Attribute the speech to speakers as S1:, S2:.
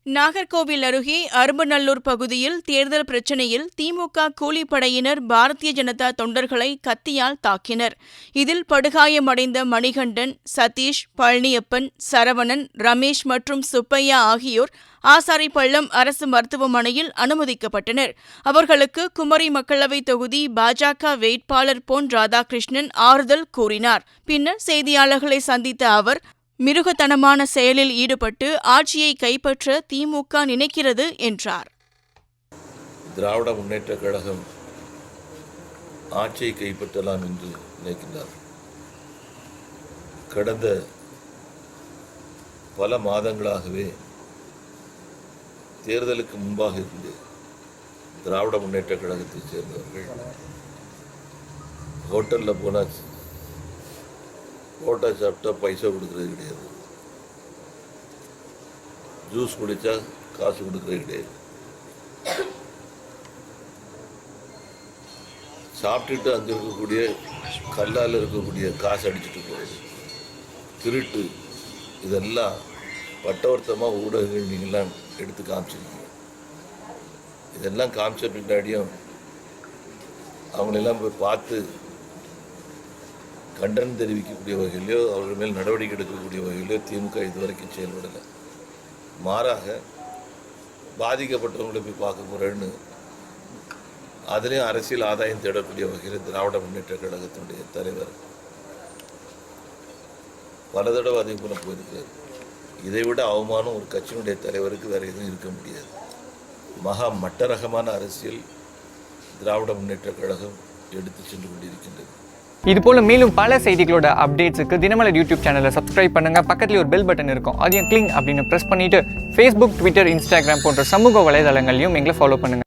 S1: நாகர்கோவில் அருகே அரும்பநல்லூர் பகுதியில் தேர்தல் பிரச்சினையில் திமுக கூலிப்படையினர் பாரதிய ஜனதா தொண்டர்களை கத்தியால் தாக்கினர். இதில் படுகாயமடைந்த மணிகண்டன், சதீஷ், பழனியப்பன், சரவணன், ரமேஷ் மற்றும் சுப்பையா ஆகியோர் ஆசாரிப்பள்ளம் அரசு மருத்துவமனையில் அனுமதிக்கப்பட்டனர். அவர்களுக்கு குமரி மக்களவைத் தொகுதி பாஜக வேட்பாளர் பொன் ராதாகிருஷ்ணன் ஆறுதல் கூறினார். பின்னர் செய்தியாளர்களை சந்தித்த அவர், மிருகத்தனமான செயலில் ஈடுபட்டு ஆட்சியை கைப்பற்ற திமுக நினைக்கிறது என்றார்.
S2: திராவிட முன்னேற்றக் கழகம் ஆட்சியை கைப்பற்றலாம் என்று நினைக்கின்றார். கடந்த பல மாதங்களாகவே தேர்தலுக்கு முன்பாக இருந்து திராவிட முன்னேற்றக் கழகத்தைச் சேர்ந்தவர்கள் ஹோட்டலில் போனால் போட்டா சாப்பிட்டா பைசா கொடுக்கறது கிடையாது, ஜூஸ் குடித்தா காசு கொடுக்கறது கிடையாது, சாப்பிட்டுட்டு அங்கே இருக்கக்கூடிய கல்லால் இருக்கக்கூடிய காசு அடிச்சுட்டு போகிறது, திருட்டு, இதெல்லாம் பட்டவர்த்தமாக ஊடகங்கள் நீங்கள்லாம் எடுத்து காமிச்சிருக்கீங்க. இதெல்லாம் காமிச்ச பின்னாடியும் அவங்களெல்லாம் போய் பார்த்து கண்டனம் தெரிவிக்கக்கூடிய வகையிலையோ அவர்கள் மேல் நடவடிக்கை எடுக்கக்கூடிய வகையிலையோ திமுக இதுவரைக்கும் செயல்படலை. மாறாக பாதிக்கப்பட்டவங்களை போய் பார்க்க போகிறேன்னு அதுலேயும் அரசியல் ஆதாயம் தேடக்கூடிய வகையில் திராவிட முன்னேற்ற கழகத்தினுடைய தலைவர் பல தடவை அதே போல போயிருக்காரு. இதைவிட அவமானம் ஒரு கட்சியினுடைய தலைவருக்கு வேறு எதுவும் இருக்க முடியாது. மகா மட்டரகமான அரசியல் திராவிட முன்னேற்ற கழகம் எடுத்து சென்று கொண்டிருக்கின்றது.
S3: இதுபோல் மேலும் பல செய்திகளோட அப்டேட்ஸுக்கு தினமலர் யூடியூப் சேனலை சப்ஸ்கிரைப் பண்ணுங்கள். பக்கத்துலேயே ஒரு பெல் பட்டன் இருக்கும், அதையும் கிளிங் அப்படின்னு ப்ரெஸ் பண்ணிவிட்டு ஃபேஸ்புக், ட்விட்டர், இன்ஸ்டாகிராம் போன்ற சமூக வலைதளங்களையும் எங்களை ஃபாலோ பண்ணுங்கள்.